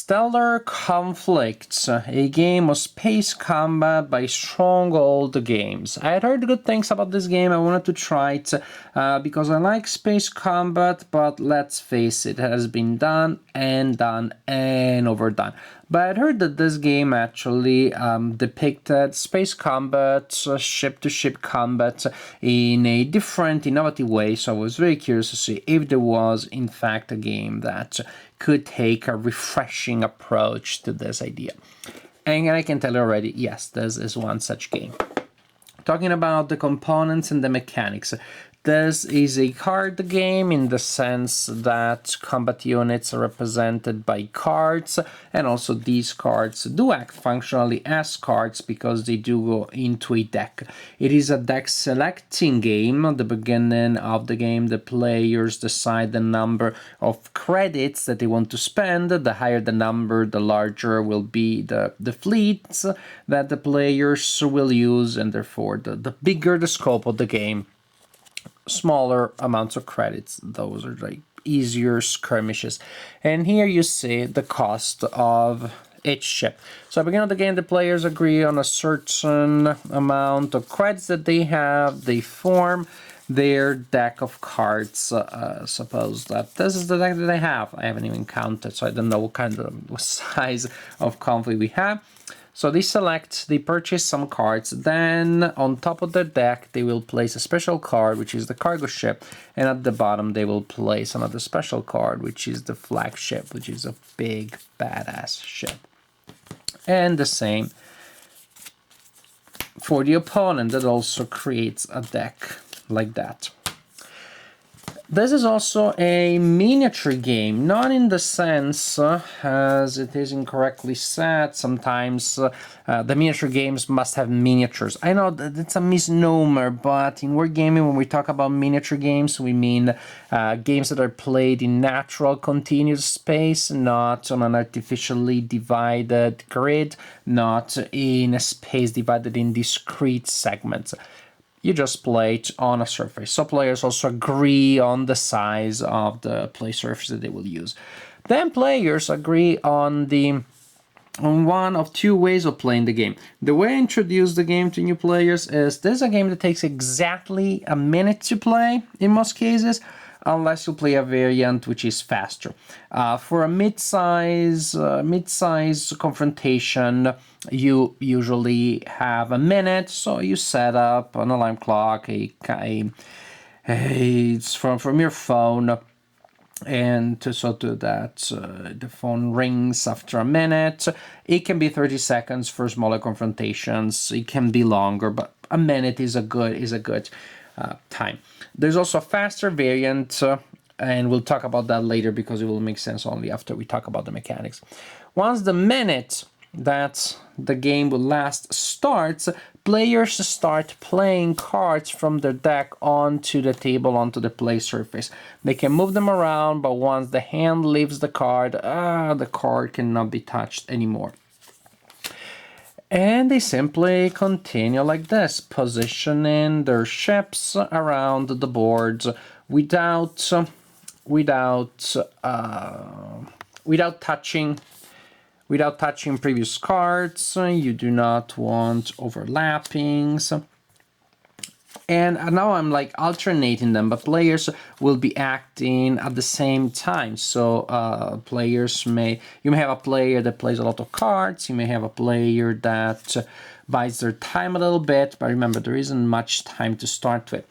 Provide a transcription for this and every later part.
Stellar Conflicts, a game of space combat by Stronghold Games. I had heard good things about this game. I wanted to try it because I like space combat, but let's face it, it has been done and overdone. But I'd heard that this game actually depicted space combat, ship-to-ship combat in a different, innovative way, so I was very curious to see if there was, in fact, a game that could take a refreshing approach to this idea. And I can tell you already, yes, this is one such game. Talking about the components and the mechanics, this is a card game in the sense that combat units are represented by cards, and also these cards do act functionally as cards because they do go into a deck. It is a deck selecting game. At the beginning of the game, the players decide the number of credits that they want to spend. The higher the number, the larger will be the fleets that the players will use, and therefore the bigger the scope of the game, smaller amounts of credits. Those are like easier skirmishes. And here you see the cost of each ship. So at the beginning of the game, the players agree on a certain amount of credits that they have. They form their deck of cards. Suppose that this is the deck that I have. I haven't even counted, so I don't know what size of conflict we have. So they purchase some cards, then on top of their deck they will place a special card, which is the cargo ship, and at the bottom they will place another special card, which is the flagship, which is a big badass ship. And the same for the opponent, that also creates a deck like that. This is also a miniature game, not in the sense, as it is incorrectly said, sometimes the miniature games must have miniatures. I know that it's a misnomer, but in wargaming, when we talk about miniature games, we mean games that are played in natural continuous space, not on an artificially divided grid, not in a space divided in discrete segments. You just play it on a surface. So players also agree on the size of the play surface that they will use. Then players agree on one of two ways of playing the game. The way I introduce the game to new players is this is a game that takes exactly a minute to play in most cases, unless you play a variant which is faster. For a mid-size confrontation, you usually have a minute, so you set up an alarm clock, it's from your phone, and the phone rings after a minute. It can be 30 seconds for smaller confrontations. It can be longer, but a minute is a good time. There's also a faster variant, and we'll talk about that later because it will make sense only after we talk about the mechanics. Once the minute that the game will last starts, players start playing cards from their deck onto the table, onto the play surface. They can move them around, but once the hand leaves the card cannot be touched anymore. And they simply continue like this, positioning their ships around the board without touching previous cards. You do not want overlappings. And now I'm like alternating them, but players will be acting at the same time. So you may have a player that plays a lot of cards. You may have a player that buys their time a little bit, but remember, there isn't much time to start with.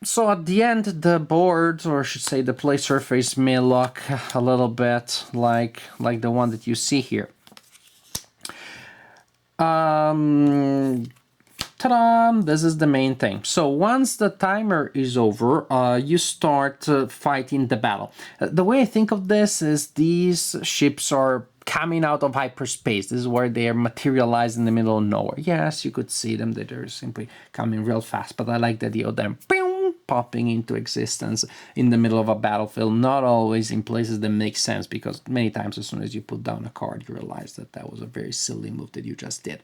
So at the end, the board, or I should say the play surface, may look a little bit like the one that you see here. Ta-da! This is the main thing. So once the timer is over, you start fighting the battle. The way I think of this is these ships are coming out of hyperspace. This is where they are materialized in the middle of nowhere. Yes, you could see them. They're simply coming real fast, but I like the idea of them popping into existence in the middle of a battlefield, not always in places that make sense, because many times as soon as you put down a card, you realize that was a very silly move that you just did.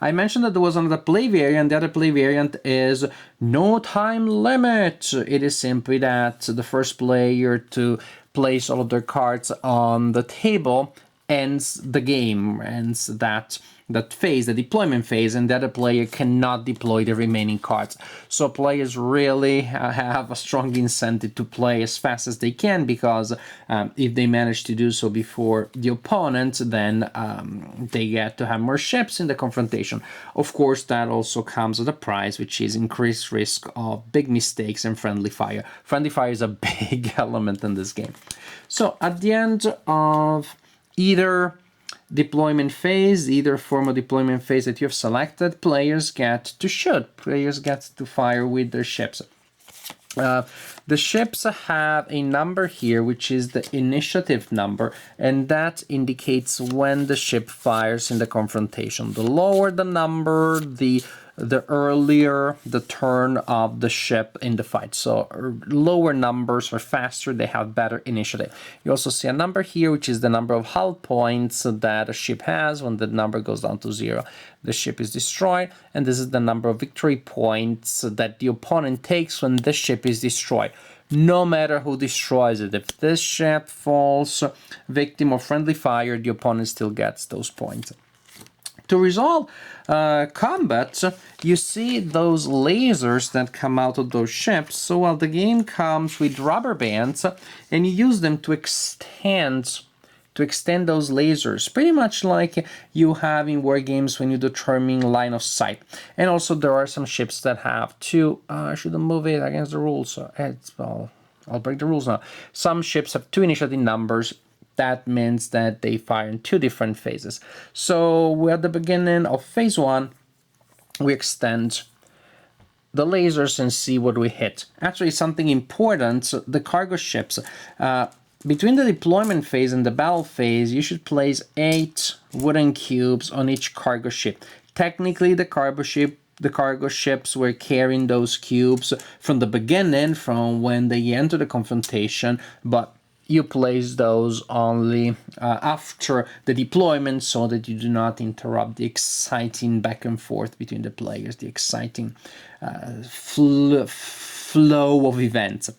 I mentioned that there was another play variant. The other play variant is no time limit. It is simply that the first player to place all of their cards on the table, ends the game, ends that phase, the deployment phase, and the other player cannot deploy the remaining cards. So players really have a strong incentive to play as fast as they can, because if they manage to do so before the opponent, then they get to have more ships in the confrontation. Of course, that also comes at a price, which is increased risk of big mistakes and friendly fire. Friendly fire is a big element in this game. So at the end of either deployment phase, either form of deployment phase that you have selected, players get to shoot. Players get to fire with their ships. The ships have a number here, which is the initiative number, and that indicates when the ship fires in the confrontation. The lower the number, the earlier the turn of the ship in the fight. So lower numbers are faster, they have better initiative. You also see a number here, which is the number of hull points that a ship has. When the number goes down to 0, the ship is destroyed, and this is the number of victory points that the opponent takes when the ship is destroyed. No matter who destroys it, if this ship falls victim of friendly fire, the opponent still gets those points. To resolve combat, you see those lasers that come out of those ships. So while the game comes with rubber bands, and you use them to extend those lasers, pretty much like you have in war games when you determine line of sight. And also there are some ships that have two, I shouldn't move it against the rules, I'll break the rules now. Some ships have 2 initiative numbers. That means that they fire in 2 different phases. So we're at the beginning of phase 1, we extend the lasers and see what we hit. Actually, something important, the cargo ships. Between the deployment phase and the battle phase, you should place 8 wooden cubes on each cargo ship. Technically, the cargo ships were carrying those cubes from the beginning, from when they enter the confrontation, but you place those only after the deployment, so that you do not interrupt the exciting back and forth between the players, the exciting flow of events.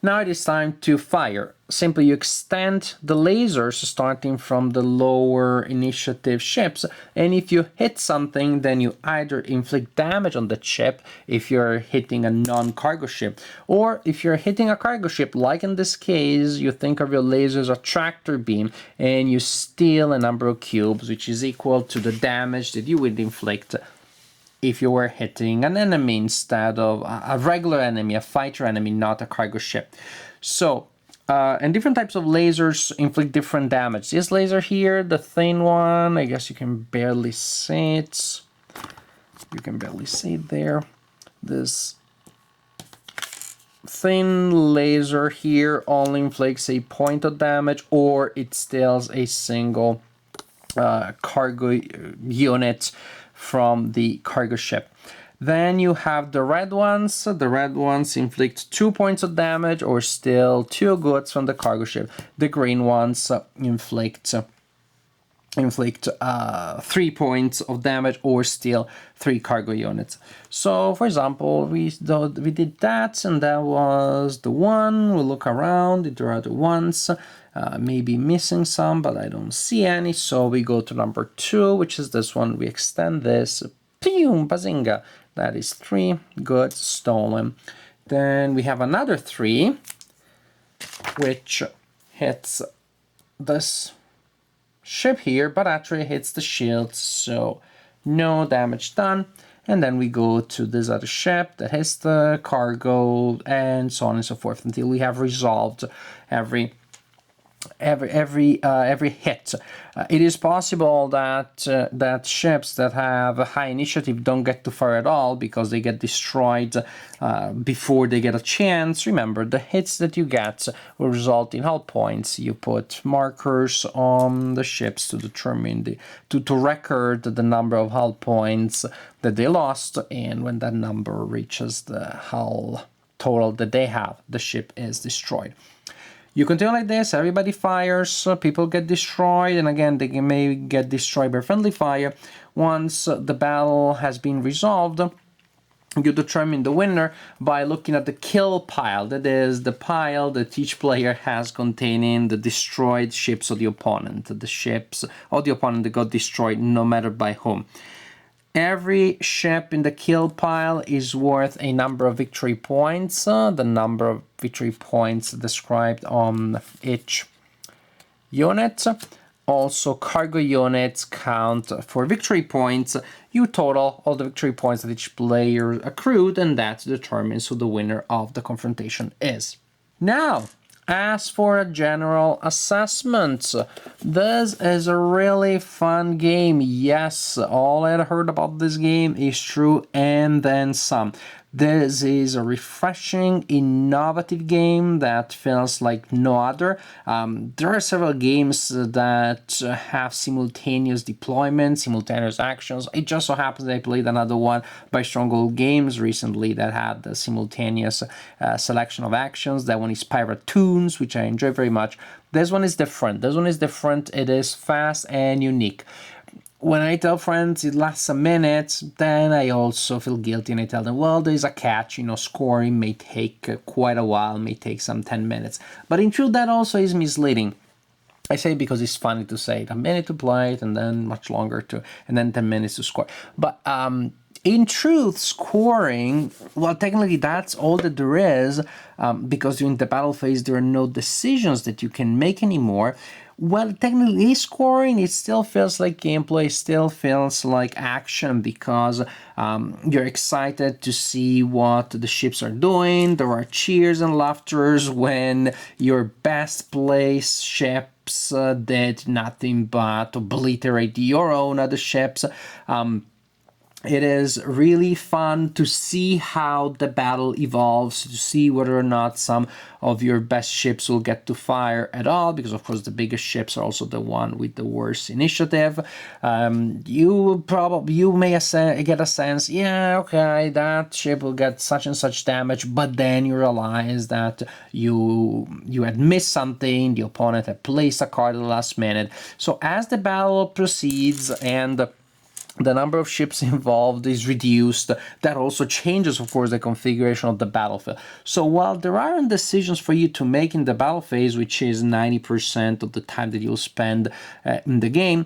Now it is time to fire. Simply you extend the lasers starting from the lower initiative ships, and if you hit something, then you either inflict damage on the ship if you're hitting a non-cargo ship, or if you're hitting a cargo ship, like in this case, you think of your lasers a tractor beam, and you steal a number of cubes, which is equal to the damage that you would inflict if you were hitting an enemy instead of a regular enemy, a fighter enemy, not a cargo ship. So, and different types of lasers inflict different damage. This laser here, the thin one, I guess you can barely see it. You can barely see it there. This thin laser here only inflicts a point of damage, or it steals a single cargo unit from the cargo ship. Then you have the red ones. The red ones inflict 2 points of damage or steal 2 goods from the cargo ship. The green ones inflict 3 points of damage or steal 3 cargo units. So, for example, we did that, and that was the one. We look around, there are the ones. Maybe missing some, but I don't see any. So we go to number 2, which is this one. We extend this. Pew, bazinga. That is 3 goods stolen. Then we have another 3, which hits this ship here, but actually hits the shield, so no damage done. And then we go to this other ship that hits the cargo, and so on and so forth, until we have resolved every hit. It is possible that ships that have a high initiative don't get to fire at all because they get destroyed before they get a chance. Remember, the hits that you get will result in hull points. You put markers on the ships to determine to record the number of hull points that they lost, and when that number reaches the hull total that they have, the ship is destroyed. You continue like this, everybody fires, people get destroyed, and again, they may get destroyed by friendly fire. Once the battle has been resolved, You determine the winner by looking at the kill pile. That is the pile that each player has containing the destroyed ships of the opponent, the ships of the opponent that got destroyed no matter by whom. Every ship in the kill pile is worth a number of victory points. The number of victory points described on each unit. Also, cargo units count for victory points. You total all the victory points that each player accrued, and that determines who the winner of the confrontation is. Now, as for a general assessment, this is a really fun game. Yes, all I heard about this game is true and then some. This is a refreshing, innovative game that feels like no other. There are several games that have simultaneous deployment, simultaneous actions. It just so happens that I played another one by Stronghold Games recently that had the simultaneous selection of actions. That one is Pirate Tunes, which I enjoy very much. This one is different. It is fast and unique. When I tell friends it lasts a minute, then I also feel guilty and I tell them, well, there's a catch, scoring may take quite a while, may take some 10 minutes. But in truth, that also is misleading. I say it because it's funny to say it. A minute to play it and then much longer and then 10 minutes to score. But in truth, scoring, well, technically that's all that there is, because during the battle phase there are no decisions that you can make anymore. Well, technically scoring, it still feels like gameplay, still feels like action, because you're excited to see what the ships are doing. There are cheers and laughters when your best placed ships did nothing but obliterate your own other ships. It is really fun to see how the battle evolves, to see whether or not some of your best ships will get to fire at all, because of course the biggest ships are also the one with the worst initiative. You may get a sense, yeah, okay, that ship will get such and such damage, but then you realize that you had missed something, the opponent had placed a card at the last minute. So as the battle proceeds and the number of ships involved is reduced, that also changes, of course, the configuration of the battlefield. So while there aren't decisions for you to make in the battle phase, which is 90% of the time that you'll spend in the game,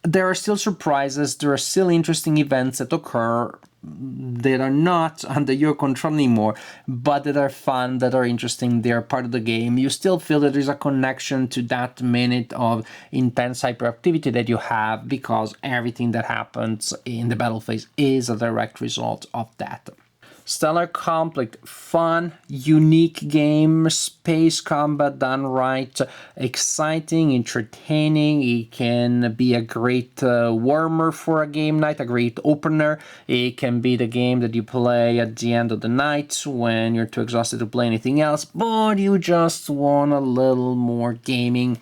there are still surprises, there are still interesting events that occur that are not under your control anymore, but that are fun, that are interesting, they're part of the game. You still feel that there's a connection to that minute of intense hyperactivity that you have, because everything that happens in the battle phase is a direct result of that. Stellar Conflict, fun, unique game, space combat done right, exciting, entertaining. It can be a great warmer for a game night, a great opener. It can be the game that you play at the end of the night when you're too exhausted to play anything else, but you just want a little more gaming.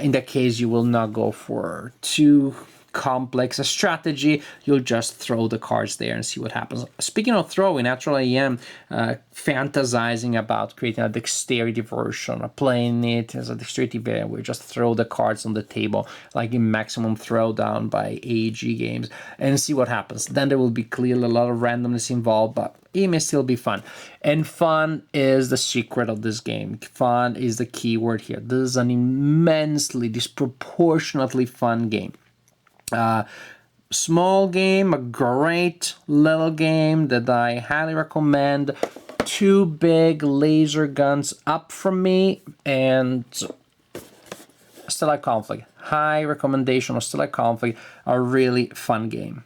In that case, you will not go for too complex a strategy. You'll just throw the cards there and see what happens. Speaking of throwing, actually I am fantasizing about creating a dexterity version, playing it as a dexterity variant where you just throw the cards on the table like in Maximum Throwdown by AEG Games and see what happens. Then there will be clearly a lot of randomness involved, but it may still be fun. And fun is the secret of this game. Fun is the key word here. This is an immensely, disproportionately fun game. Small game, a great little game that I highly recommend. 2 big laser guns up from me, and Stellar Conflict. High recommendation of Stellar Conflict, a really fun game.